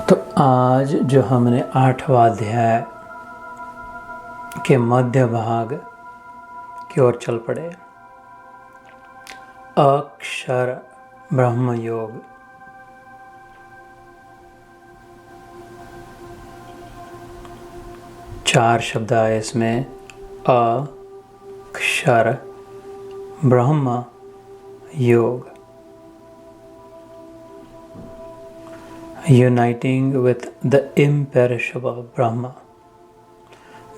तो आज जो हमने 8वां अध्याय के मध्य भाग की ओर चल पड़े, अक्षर ब्रह्म योग। चार शब्द आए इसमें, अक्षर ब्रह्म योग। Uniting with the imperishable Brahma,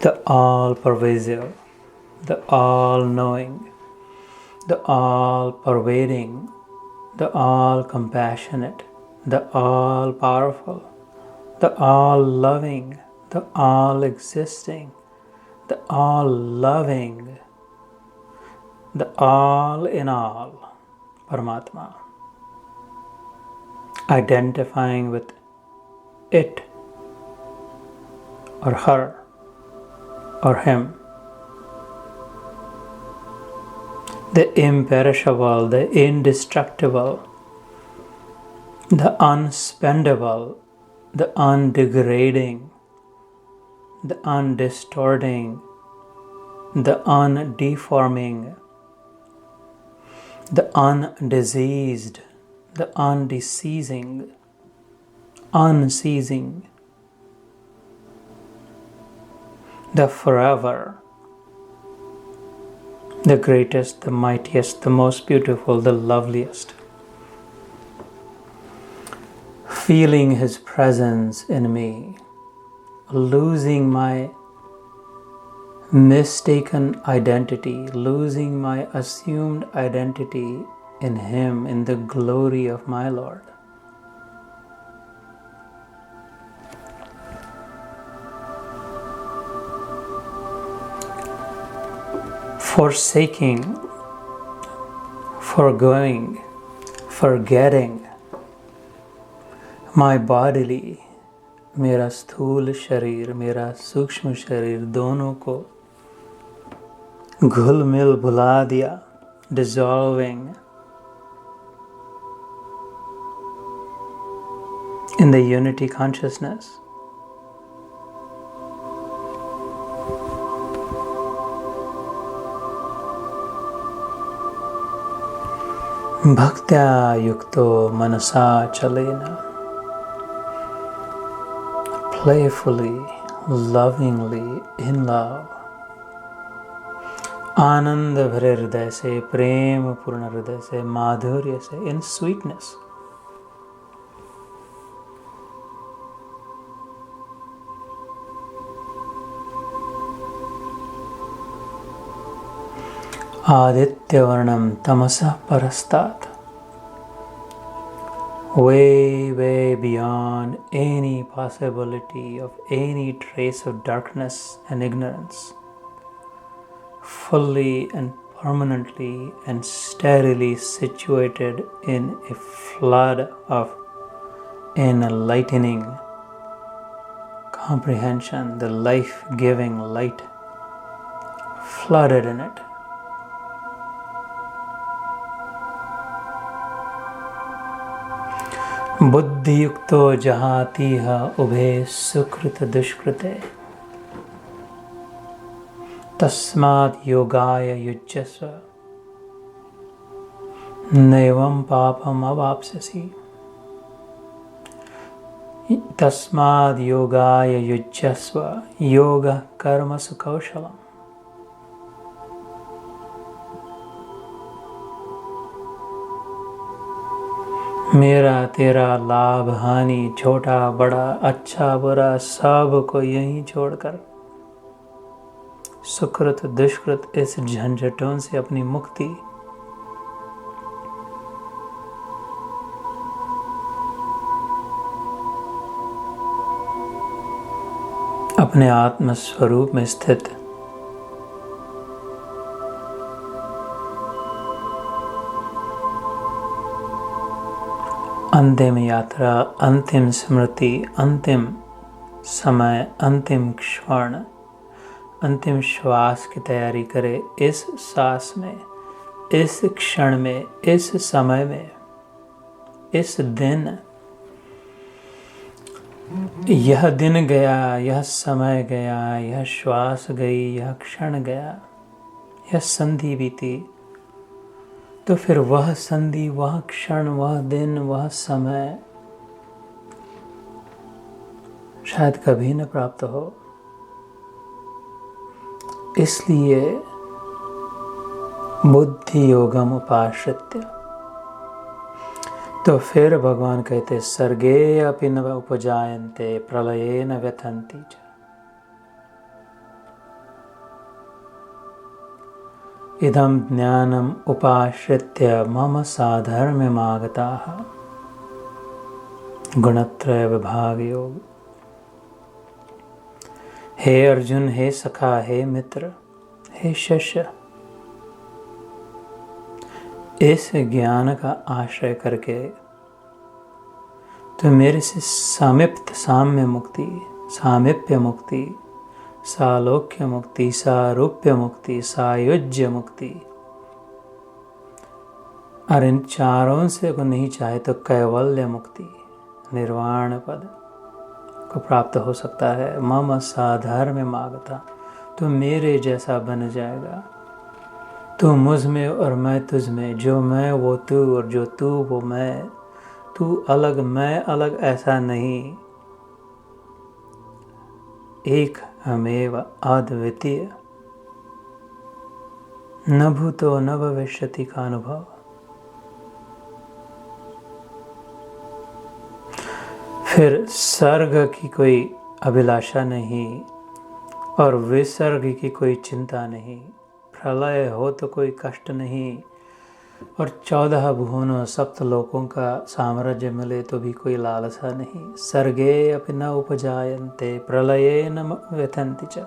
the all-pervasive, the all-knowing, the all-pervading, the all-compassionate, the all-powerful, the all-loving, the all-existing, the all-loving, the all-in-all, Paramatma. Identifying with it or her or him, the imperishable, the indestructible, the unspendable, the undegrading, the undistorting, the undeforming, the undiseased, the unceasing, the forever, the greatest, the mightiest, the most beautiful, the loveliest. Feeling His presence in me, losing my mistaken identity, losing my assumed identity in Him, in the glory of my Lord. Forsaking, forgoing, forgetting my bodily, मेरा स्थूल शरीर, मेरा सूक्ष्म शरीर, दोनों को घुल मिल भुला दिया, dissolving in the unity consciousness. Bhaktya yukto manasa chalena, playfully, lovingly, in love. आनंद भरे हृदय से, प्रेम पूर्ण हृदय से, माधुर्य से, in sweetness. Adityavarnam tamasa parastat, way beyond any possibility of any trace of darkness and ignorance, fully and permanently and steadily situated in a flood of enlightening comprehension, the life-giving light flooded in it. बुद्धि युक्तो जहातीह उभे सुकृत दुष्कृते, तस्मात् योगाय युज्यस्व नैवं पापम अवाप्स्यसि। तस्मात् योगाय युज्यस्व, योग कर्मसु कौशलम्। मेरा तेरा लाभ हानि, छोटा बड़ा, अच्छा बुरा, सब को यहीं छोड़कर सुकृत दुष्कृत इस झंझटों से अपनी मुक्ति, अपने आत्म स्वरूप में स्थित अंतिम यात्रा, अंतिम स्मृति, अंतिम समय, अंतिम क्षण, अंतिम श्वास की तैयारी करे। इस सांस में, इस क्षण में, इस समय में, इस दिन यह दिन गया, यह समय गया, यह श्वास गई, यह क्षण गया, यह संधि बीती, तो फिर वह संधि, वह क्षण, वह दिन, वह समय शायद कभी न प्राप्त हो। इसलिए बुद्धि योगम उपाश्रित्य, तो फिर भगवान कहते सर्गे अपि न उपजायन्ते प्रलये न व्यथन्ति च। इदं ज्ञानम उपाश्रित्य मम साधर्म्यमागताः गुणत्रय विभाग योग। हे अर्जुन, हे सखा, हे मित्र, हे शिष्य, इस ज्ञान का आश्रय करके तो मेरे से साम्य मुक्ति, सामीप्य मुक्ति, सालोक्य मुक्ति, सारूप्य मुक्ति, सायुज्य मुक्ति, और इन चारों से को नहीं चाहे तो कैवल्य मुक्ति, निर्वाण पद को प्राप्त हो सकता है। मम साधर्म्यमागता, तो मेरे जैसा बन जाएगा। तू मुझ में और मैं तुझ में, जो मैं वो तू और जो तू वो मैं, तू अलग मैं अलग, ऐसा नहीं, एक हमेव अद्वितीय, न भूतो न भविष्यति का अनुभव। फिर सर्ग की कोई अभिलाषा नहीं और विसर्ग की कोई चिंता नहीं, प्रलय हो तो कोई कष्ट नहीं, और 14 भुवनों सप्त लोकों का साम्राज्य मिले तो भी कोई लालसा नहीं। सर्गे अपि न उपजायन्ते प्रलये न व्यथन्ति च।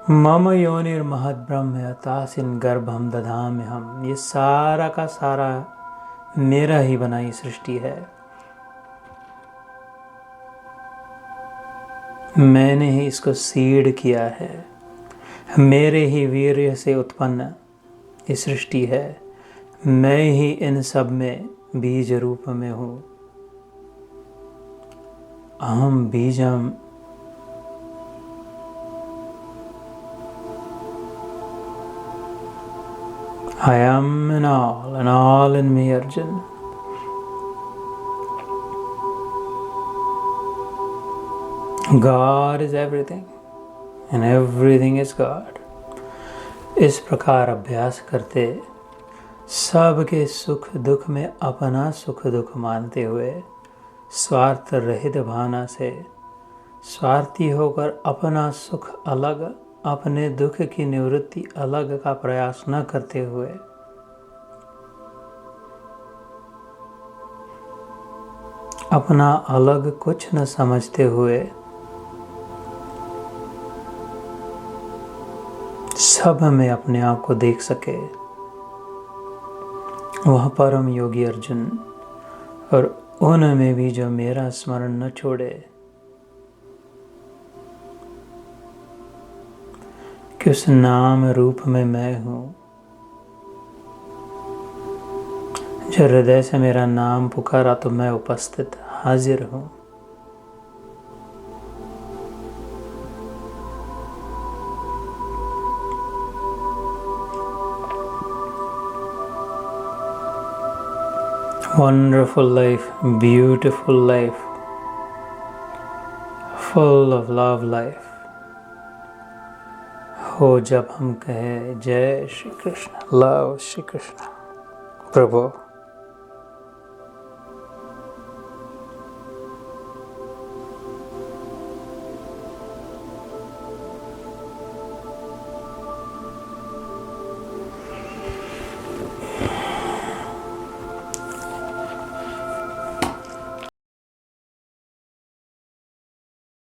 मम योनिर्महद्ब्रह्म तासिन गर्भम दधाम्यहम्। ये सारा का सारा मेरा ही बनाई सृष्टि है, मैंने ही इसको सीड किया है, मेरे ही वीर्य से उत्पन्न ये सृष्टि है, मैं ही इन सब में बीज रूप में हूँ। अहम बीजम, I am in all and all in me, Arjun. God is everything and everything is God. इस प्रकार अभ्यास करते सबके सुख दुख में अपना सुख दुख मानते हुए स्वार्थ रहित भावना से स्वार्थी होकर अपना सुख अलग, अपने दुख की निवृत्ति अलग का प्रयास न करते हुए अपना अलग कुछ न समझते हुए सब में अपने आप को देख सके, वह परम योगी अर्जुन, और उनमें भी जो मेरा स्मरण न छोड़े, कि उस नाम रूप में मैं हूँ, जो हृदय से मेरा नाम पुकारा तो मैं उपस्थित हाजिर हूँ। Wonderful life, beautiful life, full of love life हो जब हम कहें जय श्री कृष्ण, लव श्री कृष्ण। प्रभु